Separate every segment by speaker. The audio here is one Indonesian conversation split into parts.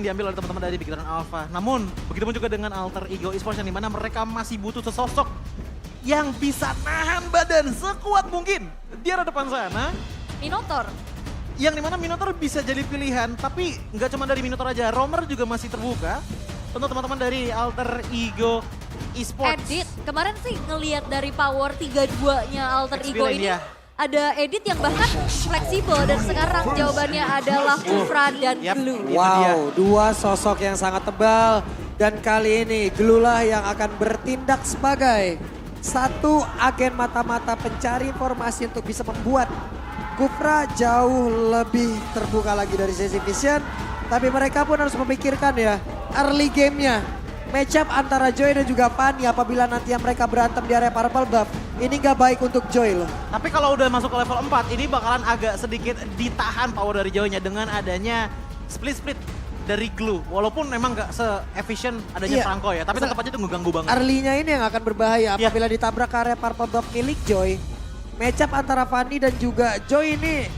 Speaker 1: diambil oleh teman-teman dari Big Dragon Alpha. Namun, begitupun juga dengan Alter Ego Esports yang dimana mereka masih butuh sesosok yang bisa nahan badan sekuat mungkin di arah depan sana.
Speaker 2: Minotaur.
Speaker 1: Yang dimana Minotaur bisa jadi pilihan, tapi nggak cuma dari Minotaur aja, Roamer juga masih terbuka untuk teman-teman dari Alter Ego Esports.
Speaker 2: Edit, kemarin sih ngelihat dari power 32-nya Alter Ego ini.
Speaker 1: Ya.
Speaker 2: Ada edit yang bahkan fleksibel dan sekarang jawabannya adalah Kufra dan Glue.
Speaker 3: Wow, dua sosok yang sangat tebal dan kali ini Glue lah yang akan bertindak sebagai satu agen mata-mata pencari informasi untuk bisa membuat Kufra jauh lebih terbuka lagi dari sisi vision. Tapi mereka pun harus memikirkan ya early gamenya. Matchup antara Joy dan juga Fanny apabila nanti mereka berantem di area purple buff. Ini gak baik untuk Joy loh.
Speaker 1: Tapi kalau udah masuk ke level 4, ini bakalan agak sedikit ditahan power dari Joy-nya dengan adanya split-split dari Glue. Walaupun memang gak se-efficient adanya Franco ya, tapi tetap aja itu ngeganggu banget.
Speaker 3: Early-nya ini yang akan berbahaya apabila ditabrak ke area purple buff milik Joy. Matchup antara Fanny dan juga Joy ini,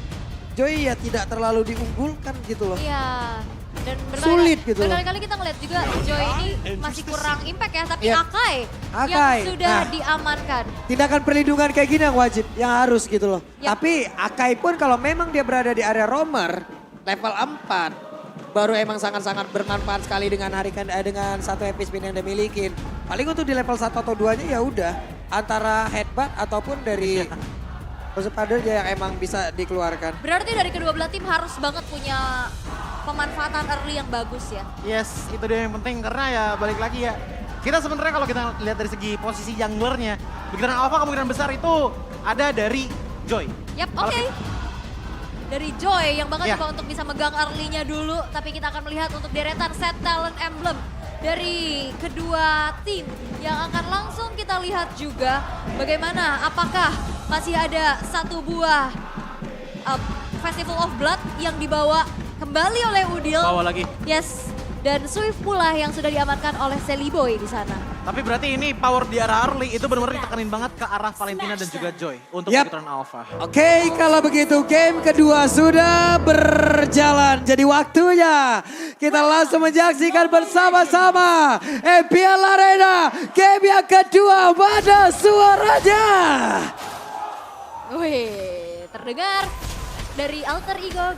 Speaker 3: Joy ya tidak terlalu diunggulkan gitu loh.
Speaker 2: Iya. Dan
Speaker 3: Sulit gitu loh.
Speaker 2: berkali-kali kita ngeliat juga Joy ini masih kurang impact ya. Tapi
Speaker 3: Iya.
Speaker 2: Akai yang
Speaker 3: Akai.
Speaker 2: sudah
Speaker 3: Nah.
Speaker 2: diamankan.
Speaker 3: Tindakan perlindungan kayak gini yang wajib, yang harus gitu loh.
Speaker 2: Yap.
Speaker 3: Tapi Akai pun kalau memang dia berada di area roamer level 4 baru emang sangat-sangat bermanfaat sekali dengan dengan satu epic spin yang dia milikin. Paling untuk di level 1 atau 2-nya ya udah antara headbutt ataupun dari Crusader yang emang bisa dikeluarkan.
Speaker 2: Berarti dari kedua belah tim harus banget punya pemanfaatan early yang bagus ya.
Speaker 1: Yes, itu dia yang penting karena ya balik lagi ya. Kita sebenarnya kalau kita lihat dari segi posisi junglernya, Big Dragon Alpha kemungkinan besar itu ada dari Joy.
Speaker 2: Yap,
Speaker 1: Kalau
Speaker 2: oke. Dari Joy yang bakal
Speaker 1: Ya.
Speaker 2: coba untuk bisa megang early-nya dulu. Tapi kita akan melihat untuk deretan set talent emblem dari kedua tim. Yang akan langsung kita lihat juga bagaimana apakah masih ada satu buah Festival of Blood yang dibawa kembali oleh Udil.
Speaker 1: Bawa lagi.
Speaker 2: Yes, dan Swift pula yang sudah diamankan oleh Celiboy di sana.
Speaker 1: Tapi berarti ini power di arah early itu benar-benar ditekanin banget ke arah Valentina dan juga Joy untuk
Speaker 3: Yap.
Speaker 1: Big Dragon Alpha.
Speaker 3: Oke, kalau begitu game kedua sudah berjalan. Jadi waktunya kita langsung menyaksikan bersama-sama EPL Arena. Game yang kedua, mana suaranya?
Speaker 2: Wih, terdengar dari Alter Ego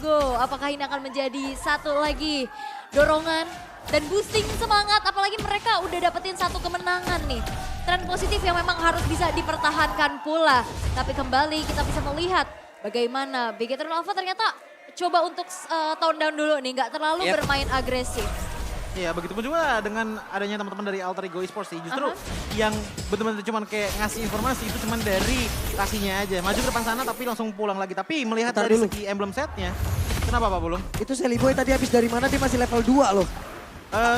Speaker 2: Go. Apakah ini akan menjadi satu lagi dorongan dan boosting semangat, apalagi mereka udah dapetin satu kemenangan nih. Tren positif yang memang harus bisa dipertahankan pula. Tapi kembali kita bisa melihat bagaimana Big Dragon Alpha ternyata coba untuk tone down dulu nih, nggak terlalu bermain agresif.
Speaker 1: Iya, begitu pun juga dengan adanya teman-teman dari Alter Ego Esports sih. Justru yang benar-benar cuman kayak ngasih informasi itu cuman dari kasihnya aja. Maju ke depan sana tapi langsung pulang lagi. Tapi melihat dari segi emblem setnya, kenapa Pak Bulung?
Speaker 3: Itu Celiboy tadi habis dari mana, dia masih level 2 loh.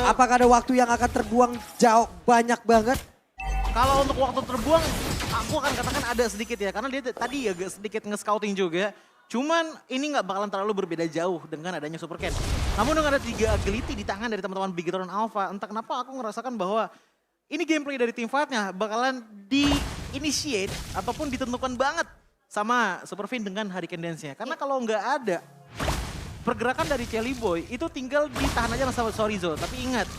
Speaker 3: Apakah ada waktu yang akan terbuang jauh banyak banget?
Speaker 1: Kalau untuk waktu terbuang, aku akan katakan ada sedikit ya. Karena dia tadi agak sedikit nge-scouting juga. Cuman ini nggak bakalan terlalu berbeda jauh dengan adanya Super Ken. Namun dengan ada 3 agility di tangan dari teman-teman Big Dragon Alpha, entah kenapa aku ngerasakan bahwa ini gameplay dari tim fight-nya bakalan di-initiate ataupun ditentukan banget sama Super Fin dengan Hurricane Dance-nya. Karena kalau nggak ada pergerakan dari Celiboy itu tinggal ditahan aja sama Sorizo. Tapi ingat,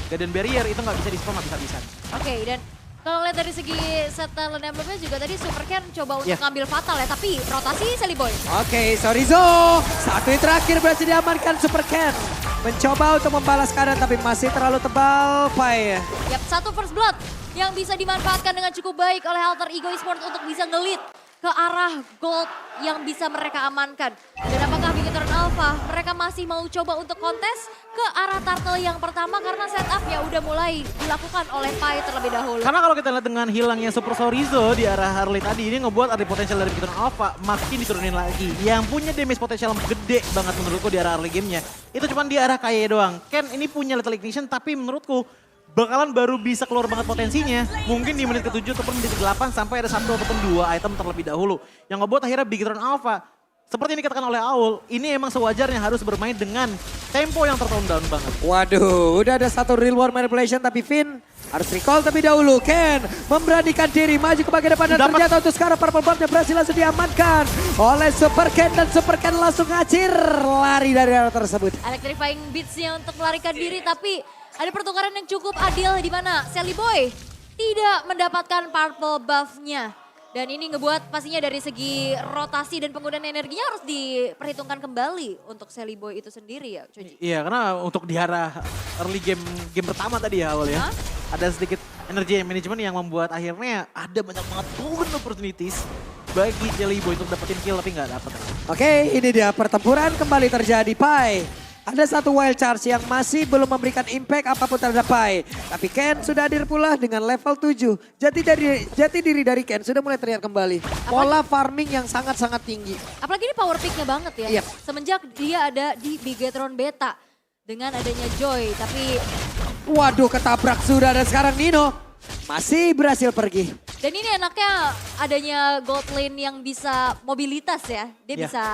Speaker 1: Garden Barrier itu nggak bisa di-spam habis-habisan.
Speaker 2: Oke, dan kalau lihat dari segi set talent emblemnya juga tadi Super Ken coba untuk ngambil fatal ya, tapi rotasi Celiboy.
Speaker 3: Oke, Sorizo. Satu yang terakhir berhasil diamankan Super Ken. Mencoba untuk membalas keadaan tapi masih terlalu tebal, Pai.
Speaker 2: Yap, satu first blood yang bisa dimanfaatkan dengan cukup baik oleh Alter Ego Esports untuk bisa ngelit ke arah gold yang bisa mereka amankan. Dan apakah Big Dragon Alpha mereka masih mau coba untuk kontes ke arah turtle yang pertama karena setupnya udah mulai dilakukan oleh Pai terlebih dahulu.
Speaker 1: Karena kalau kita lihat dengan hilangnya Super Sorizo di arah Harley tadi, ini ngebuat ada potensial dari Big Dragon Alpha makin diturunin lagi. Yang punya damage potensial gede banget menurutku di arah early game-nya, itu cuma di arah Kaye doang. Ken ini punya Lethal Ignition tapi menurutku bakalan baru bisa keluar banget potensinya. Mungkin di menit ke-7 ataupun menit ke-8 sampai ada 1 ataupun 2 item terlebih dahulu. Yang ngebuat akhirnya Big Dragon Alpha, seperti yang dikatakan oleh Aul, ini emang sewajarnya harus bermain dengan tempo yang tertone down banget.
Speaker 3: Waduh, udah ada satu real world manipulation tapi Finn Harus recall terlebih dahulu. Ken memberanikan diri maju ke bagian depan dan
Speaker 1: Dapat.
Speaker 3: ternyata untuk sekarang purple buff-nya berhasil langsung diamankan oleh Super Ken dan Super Ken langsung ngacir lari dari arah tersebut.
Speaker 2: Electrifying Beats-nya untuk melarikan diri, tapi ada pertukaran yang cukup adil di mana Sally Boy tidak mendapatkan purple buff-nya. Dan ini ngebuat pastinya dari segi rotasi dan penggunaan energinya harus diperhitungkan kembali untuk Sally Boy itu sendiri ya, Coji.
Speaker 1: Iya, karena untuk di arah early game pertama tadi ya awal ya.
Speaker 2: Hah?
Speaker 1: Ada sedikit energi management yang membuat akhirnya ada banyak banget golden opportunities bagi Jelly Boy untuk dapetin kill tapi nggak dapet.
Speaker 3: Oke, ini dia pertempuran kembali terjadi. Pai, ada satu wild charge yang masih belum memberikan impact apapun terhadap Pai. Tapi Ken sudah hadir pula dengan level 7. Jati diri dari Ken sudah mulai terlihat kembali. Pola farming yang sangat-sangat tinggi.
Speaker 2: Apalagi ini power pick-nya banget ya.
Speaker 3: Yep.
Speaker 2: Semenjak dia ada di Bigetron Beta dengan adanya Joy, tapi
Speaker 3: Waduh, ketabrak sudah dan sekarang Nino masih berhasil pergi.
Speaker 2: dan ini enaknya adanya gold lane yang bisa mobilitas ya. Dia
Speaker 1: Iya.
Speaker 2: bisa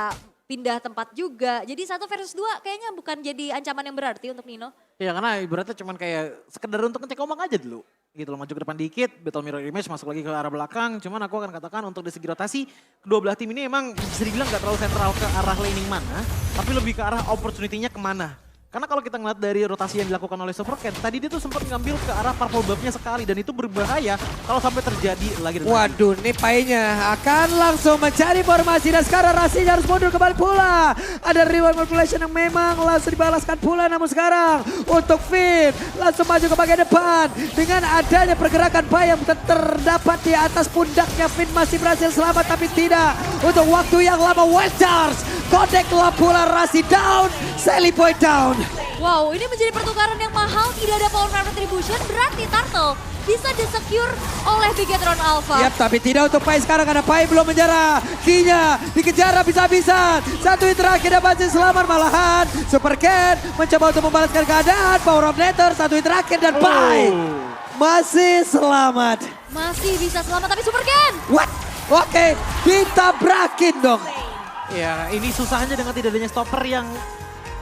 Speaker 2: pindah tempat juga. Jadi 1 versus 2 kayaknya bukan jadi ancaman yang berarti untuk Nino.
Speaker 1: Ya karena ibaratnya cuman kayak sekedar untuk ngecek ombak aja dulu. Gitu loh, maju ke depan dikit, battle mirror image masuk lagi ke arah belakang. Cuman aku akan katakan untuk dari segi rotasi, kedua belah tim ini emang bisa dibilang gak terlalu sentral ke arah laning mana. Tapi lebih ke arah opportunity-nya kemana. Karena kalau kita ngeliat dari rotasi yang dilakukan oleh Super Ken, tadi dia tuh sempat ngambil ke arah purple buff-nya sekali. Dan itu berbahaya kalau sampai terjadi lagi. dan lagi.
Speaker 3: Waduh, nih Pai-nya akan langsung mencari formasi dan sekarang Rasinya harus mundur kembali pula. Ada reward manipulation yang memang langsung dibalaskan pula, namun sekarang untuk Finn langsung maju ke bagian depan. Dengan adanya pergerakan Pai yang terdapat di atas pundaknya, Finn masih berhasil selamat tapi tidak untuk waktu yang lama. Wild Charge, kodeklah pula Rasi down, Sally Boy down.
Speaker 2: Wow, ini menjadi pertukaran yang mahal, tidak ada power map retribution, berarti Turtle bisa disecure oleh Bigetron Alpha.
Speaker 3: Yap, tapi tidak untuk Pai sekarang karena Pai belum menyerah. Kinya dikejar habis-habisan. Satu hit terakhir dan masih selamat malahan. Super Ken mencoba untuk membalaskan keadaan. Power of Nether, satu hit terakhir dan Pai masih selamat.
Speaker 2: Masih bisa selamat, tapi Super Ken.
Speaker 3: What? Oke, ditabrakin dong.
Speaker 1: Ya ini susahnya dengan tidak adanya stopper yang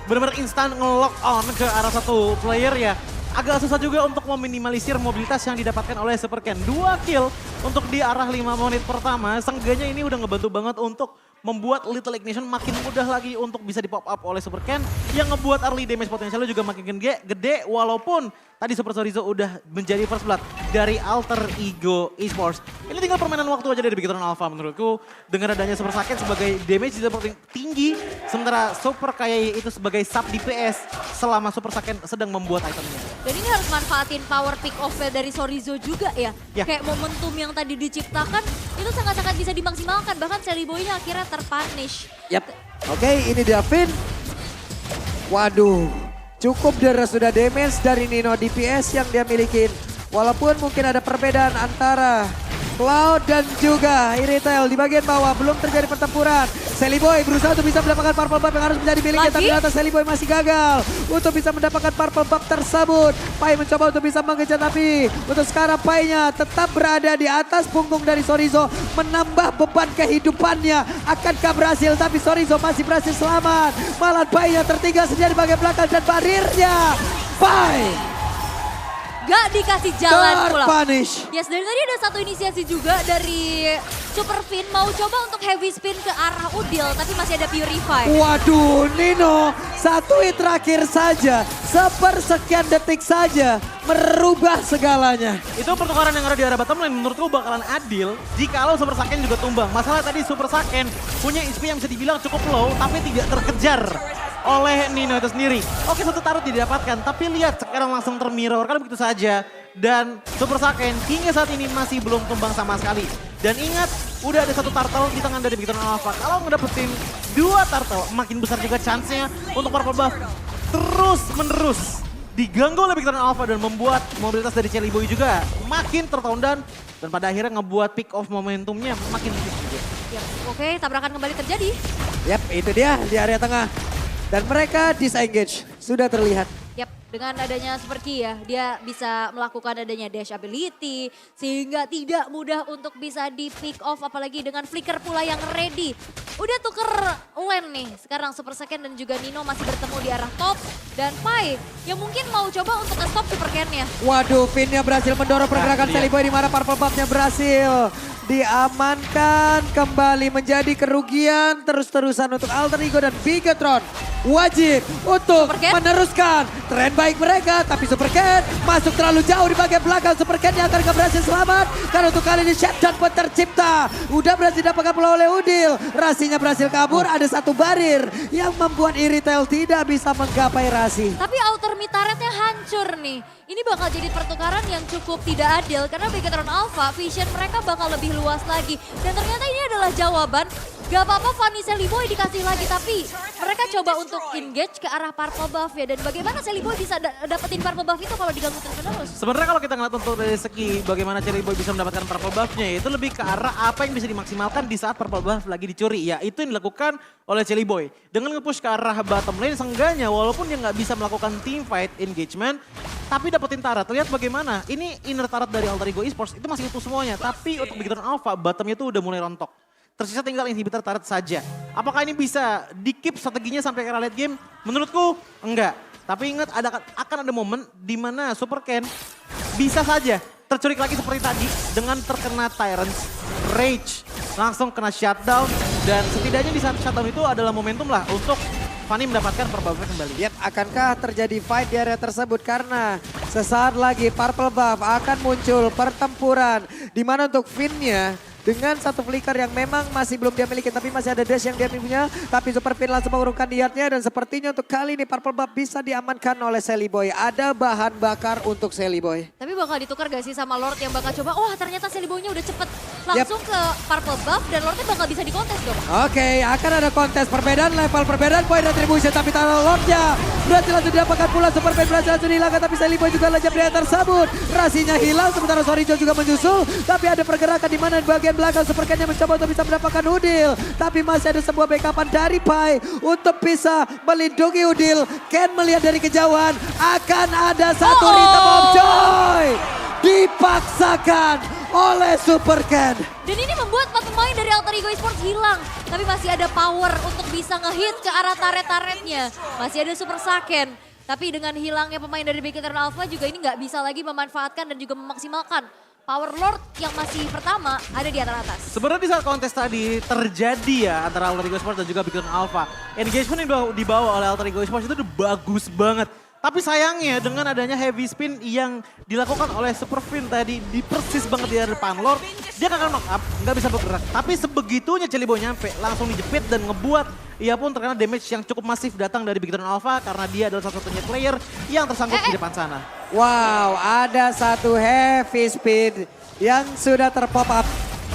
Speaker 1: benar-benar instan nge-lock on ke arah satu player ya. Agak susah juga untuk meminimalisir mobilitas yang didapatkan oleh Super Ken. 2 kill untuk di arah 5 menit pertama. Seenggaknya ini udah ngebantu banget untuk membuat Little Ignition makin mudah lagi untuk bisa di pop up oleh Super Ken. Yang ngebuat early damage potensialnya juga makin gede walaupun tadi Super Sorizo udah menjadi first blood dari Alter Ego Esports. Ini tinggal permainan waktu aja dari Bigetron Alpha menurutku. Dengan adanya Super Saiken sebagai damage seperti tinggi. Sementara Super Kayai itu sebagai sub DPS selama Super Saiken sedang membuat itemnya.
Speaker 2: Dan ini harus manfaatin power pick off dari Sorizo juga ya.
Speaker 1: Ya.
Speaker 2: Kayak momentum yang tadi diciptakan itu sangat-sangat bisa dimaksimalkan. Bahkan Sally Boy-nya akhirnya terpunish.
Speaker 3: Yap. Oke, ini dia Finn. Waduh, cukup deras sudah damage dari Nino DPS yang dia miliki. Walaupun mungkin ada perbedaan antara Cloud dan juga Iritel di bagian bawah. Belum terjadi pertempuran. Sally Boy berusaha untuk bisa mendapatkan purple buff yang harus menjadi miliknya. Tapi ternyata Sally Boy masih gagal untuk bisa mendapatkan purple buff tersebut. Pai mencoba untuk bisa mengejar tapi untuk sekarang Pai-nya tetap berada di atas punggung dari Sorizo. Menambah beban kehidupannya. Akankah berhasil? Tapi Sorizo masih berhasil selamat. Malah Pai-nya tertinggal sendiri di bagian belakang dan barirnya. Pai
Speaker 2: Gak dikasih jalan pulang.
Speaker 3: terpunish.
Speaker 2: Yes, dari tadi ada satu inisiasi juga dari Super Finn mau coba untuk heavy spin ke arah Udil, tapi masih ada Purify.
Speaker 3: Waduh, Nino, satu hit terakhir saja, sepersekian detik saja, merubah segalanya.
Speaker 1: Itu pertukaran yang ada di arah bottom lane menurutku bakalan adil jikalau Super Saiken juga tumbang. Masalah tadi Super Saiken punya XP yang bisa dibilang cukup low tapi tidak terkejar oleh Nino itu sendiri. Oke, satu tarot didapatkan tapi lihat sekarang langsung termirror kan begitu saja. Dan Super Saiken hingga saat ini masih belum tumbang sama sekali. Dan ingat, udah ada satu turtle di tangan dari Bigetron Alpha. Kalau ngedapetin 2 turtle, makin besar juga chance-nya untuk purple buff terus menerus diganggu oleh Bigetron Alpha dan membuat mobilitas dari Sally Boy juga makin tertone dan pada akhirnya ngebuat pick off momentumnya makin tipis juga.
Speaker 2: Yap, oke, tabrakan kembali terjadi.
Speaker 3: Yap, itu dia di area tengah. Dan mereka disengage, sudah terlihat.
Speaker 2: Yap, dengan adanya Super Key ya, dia bisa melakukan adanya dash ability sehingga tidak mudah untuk bisa di pick off apalagi dengan flicker pula yang ready. Udah tuker lane nih, sekarang Super Second dan juga Nino masih bertemu di arah top dan Pai yang mungkin mau coba untuk nge-stop Super Ken-nya.
Speaker 3: Waduh, Finnya berhasil mendorong pergerakan Celiboy di mana Purple Buff-nya berhasil diamankan, kembali menjadi kerugian terus-terusan untuk Alter Ego dan Bigetron. Wajib untuk meneruskan tren baik mereka, tapi Super Ken masuk terlalu jauh di bagian belakang. Super Ken-nya akan berhasil selamat karena untuk kali ini shutdown pun tercipta. Udah berhasil didapatkan pula oleh Udil. Rasinya berhasil kabur, ada satu barir yang membuat Iritail tidak bisa menggapai Rasi.
Speaker 2: Tapi outer mid turret-nya hancur nih. Ini bakal jadi pertukaran yang cukup tidak adil karena Bigetron Alpha, vision mereka bakal lebih luas lagi. Dan ternyata ini adalah jawaban, gak apa-apa Fanny Celiboy dikasih lagi, tapi mereka coba untuk engage ke arah Purple Buff ya. Dan bagaimana Celiboy bisa dapetin Purple Buff itu kalau diganggu terus-menerus?
Speaker 1: Sebenarnya kalau kita ngeliat untuk dari segi bagaimana Celiboy bisa mendapatkan Purple Buff-nya ya, itu lebih ke arah apa yang bisa dimaksimalkan di saat Purple Buff lagi dicuri. Ya itu yang dilakukan oleh Celiboy. Dengan nge-push ke arah bottom lane, seenggaknya walaupun dia nggak bisa melakukan team fight engagement, tapi dapetin turret. Lihat bagaimana, ini inner turret dari Alter Ego Esports itu masih utuh semuanya. Tapi untuk Bigetron Alpha, bottomnya itu udah mulai rontok. Tersisa tinggal inhibitor turret saja. Apakah ini bisa di-keep strateginya sampai ke late game? Menurutku enggak. Tapi ingat akan ada momen di mana Super Ken bisa saja tercurik lagi seperti tadi dengan terkena Tyrant's Rage. Langsung kena shutdown dan setidaknya di saat shutdown itu adalah momentum lah untuk Fanny mendapatkan Purple Buff kembali.
Speaker 3: Yap, akankah terjadi fight di area tersebut karena sesaat lagi Purple Buff akan muncul pertempuran di mana untuk Finnya dengan satu flicker yang memang masih belum dia miliki tapi masih ada dash yang dia punya, tapi Super Fin langsung mengurungkan niatnya dan sepertinya untuk kali ini Purple Buff bisa diamankan oleh Celiboy. Ada bahan bakar untuk Celiboy.
Speaker 2: Tapi bakal ditukar gak sih sama Lord yang bakal coba, wah ternyata Celiboy-nya udah cepet langsung ke Purple Buff dan Lordnya bakal bisa dikontes dong.
Speaker 3: Oke, akan ada kontes perbedaan level, perbedaan poin retribution, tapi taruh Lordnya berhasil langsung didapatkan pula. Super Fin berhasil langsung dihilangkan, tapi Celiboy juga lejap di tersebut. Rasinya hilang, sementara Sorijo juga menyusul, tapi ada pergerakan di mana di bagian belakang Super Ken yang mencoba untuk bisa mendapatkan Udil. Tapi masih ada sebuah backupan dari Pai untuk bisa melindungi Udil. Ken melihat dari kejauhan, akan ada satu Rhythm of Joy. Dipaksakan oleh Super Ken.
Speaker 2: Dan ini membuat 4 pemain dari Alter Ego Esports hilang. Tapi masih ada power untuk bisa ngehit ke arah turret-turretnya. Masih ada Super Saken. Tapi dengan hilangnya pemain dari Bigetron Alpha juga ini nggak bisa lagi memanfaatkan dan juga memaksimalkan Power Lord yang masih pertama ada di atas.
Speaker 1: Sebenarnya di saat kontes tadi terjadi ya antara Alter Ego Esports dan juga Bigetron Alpha. Engagement yang dibawa oleh Alter Ego Esports itu udah bagus banget. Tapi sayangnya dengan adanya heavy spin yang dilakukan oleh Super Fin tadi di persis banget di depan Lord, dia akan knock up, nggak bisa bergerak. Tapi sebegitunya Celiboy nyampe, langsung dijepit dan ngebuat ia pun terkena damage yang cukup masif datang dari Bigetron Alpha karena dia adalah satu-satunya player yang tersangkut di depan sana.
Speaker 3: Wow, ada satu heavy speed yang sudah terpop up.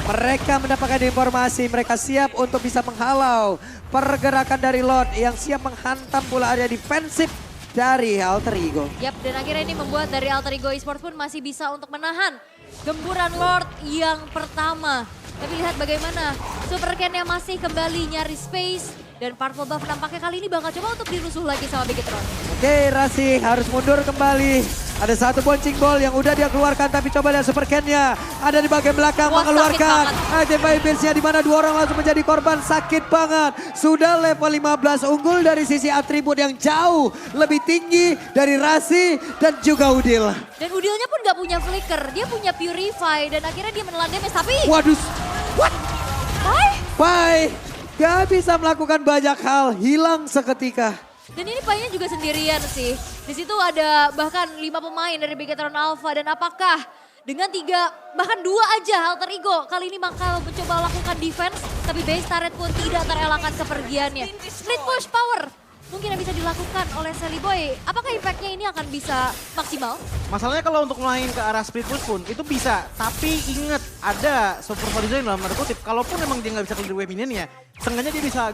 Speaker 3: Mereka mendapatkan informasi, mereka siap untuk bisa menghalau pergerakan dari Lord yang siap menghantam pula area defensif dari Alter Ego.
Speaker 2: Yap, dan akhirnya ini membuat dari Alter Ego Esports pun masih bisa untuk menahan gemburan Lord yang pertama. Tapi lihat bagaimana Super Ken-nya masih kembali nyari space. Dan Purple Buff nampaknya kali ini bakal coba untuk dirusuh lagi sama Bigetron.
Speaker 3: Oke, Rasi harus mundur kembali. Ada satu bouncing ball yang udah dia keluarkan, tapi coba lihat Super Ken-nya. Ada di bagian belakang.
Speaker 2: Wah,
Speaker 3: mengeluarkan item nya di mana 2 orang langsung menjadi korban. Sakit banget. Sudah level 15 unggul dari sisi atribut yang jauh lebih tinggi dari Rasi dan juga Udil.
Speaker 2: Dan Udilnya pun gak punya flicker, dia punya Purify dan akhirnya dia menelan damage. Tapi
Speaker 3: Waduh, what?
Speaker 2: Pai
Speaker 3: Gak bisa melakukan banyak hal, hilang seketika.
Speaker 2: dan ini Pai-nya juga sendirian sih. Di situ ada bahkan 5 pemain dari Bigetron Alpha dan apakah dengan 3 bahkan 2 aja Alter Ego kali ini bakal mencoba lakukan defense tapi base turret pun tidak terelakkan kepergiannya. Split push power mungkin yang bisa dilakukan oleh Celiboy. Apakah impactnya ini akan bisa maksimal?
Speaker 1: Masalahnya kalau untuk main ke arah split push pun itu bisa. Tapi ingat ada supervisor dalam tanda kutip. Kalaupun memang dia nggak bisa clear wave minion ya, seenggaknya dia bisa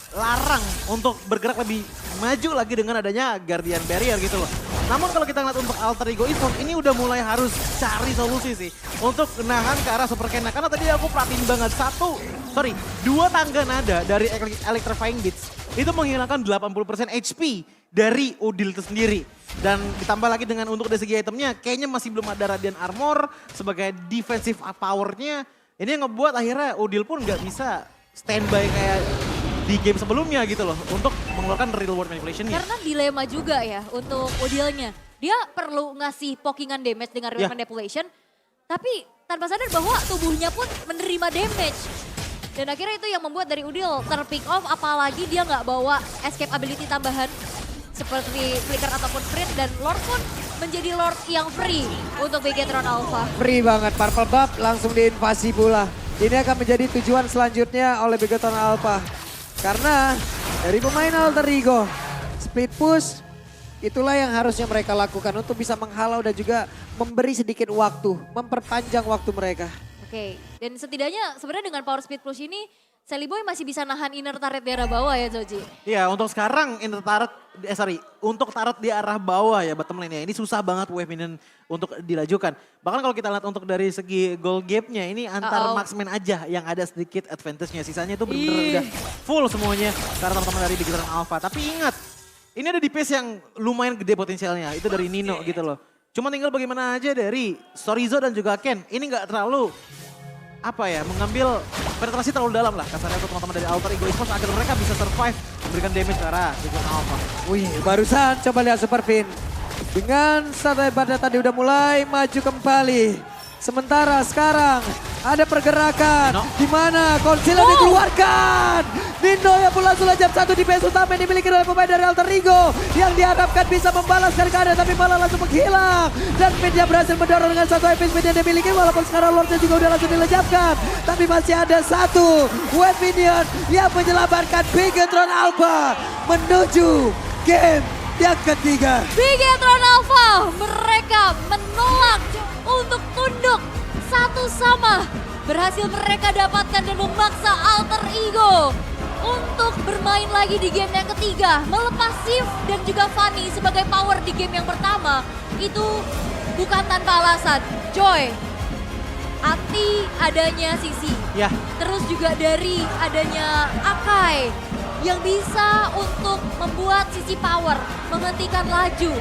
Speaker 1: larang untuk bergerak lebih maju lagi dengan adanya Guardian Barrier gitu loh. Namun kalau kita ngeliat untuk Alter Ego Esports ini udah mulai harus cari solusi sih untuk menahan ke arah Super Ken. Karena tadi aku perhatiin banget 2 tangga nada dari Electrifying Beats itu menghilangkan 80% HP dari Odil itu sendiri. Dan ditambah lagi dengan untuk dari segi itemnya, kayaknya masih belum ada Radiant Armor sebagai defensive powernya. Ini yang ngebuat akhirnya Odil pun nggak bisa standby kayak di game sebelumnya gitu loh. Untuk mengeluarkan real world manipulation-nya.
Speaker 2: Karena dilema juga ya untuk Odilnya. Dia perlu ngasih pokingan damage dengan real
Speaker 1: Ya.
Speaker 2: manipulation. Tapi tanpa sadar bahwa tubuhnya pun menerima damage. Dan akhirnya itu yang membuat dari Udil terpick off, apalagi dia nggak bawa escape ability tambahan seperti flicker ataupun crit, dan Lord pun menjadi Lord yang free untuk Bigetron Alpha.
Speaker 3: Free banget, Purple Buff langsung diinvasi pula. Ini akan menjadi tujuan selanjutnya oleh Bigetron Alpha. Karena dari pemain Alter Ego, split push, itulah yang harusnya mereka lakukan untuk bisa menghalau dan juga memberi sedikit waktu, memperpanjang waktu mereka.
Speaker 2: Oke, dan setidaknya sebenarnya dengan power speed push ini, Sally Boy masih bisa nahan inner turret di arah bawah ya Joji.
Speaker 1: Iya, untuk sekarang untuk turret di arah bawah ya bottom lane ya. Ini susah banget wave minion untuk dilajukan. Bahkan kalau kita lihat untuk dari segi goal gap-nya ini antar marksman aja yang ada sedikit advantage-nya. Sisanya itu bener-bener udah full semuanya karena teman-teman dari Bigetron Alpha. Tapi ingat, ini ada di pace yang lumayan gede potensialnya. Itu dari Nino gitu loh. Cuma tinggal bagaimana aja dari Sorizo dan juga Ken. Ini nggak terlalu mengambil penetrasi terlalu dalam lah kasarnya untuk teman-teman dari Alter Ego Esports agar mereka bisa survive memberikan damage ke arah Bigetron Alpha.
Speaker 3: Wih, barusan coba lihat Super Pin. Dengan satu hebatnya tadi udah mulai maju kembali. Sementara sekarang ada pergerakan di mana Concealer dikeluarkan. Nino yang pula sudah jam 1 di base utama yang dimiliki oleh pemain dari Alter Ego yang diharapkan bisa membalaskan keadaan tapi malah langsung menghilang. Dan Media berhasil mendorong dengan satu HP speed yang dimiliki walaupun sekarang Lordnya juga udah langsung dilejapkan. Tapi masih ada satu wave minion yang menyelamatkan Bigetron Alpha menuju game yang ketiga.
Speaker 2: Bigetron Alpha, mereka menolak untuk tunduk satu sama. Berhasil mereka dapatkan dan memaksa Alter Ego untuk bermain lagi di game yang ketiga. Melepas Sif dan juga Fanny sebagai power di game yang pertama. Itu bukan tanpa alasan. Joy, Ati adanya Sisi.
Speaker 1: Ya.
Speaker 2: Terus juga dari adanya Akai yang bisa untuk membuat Sisi power, menghentikan laju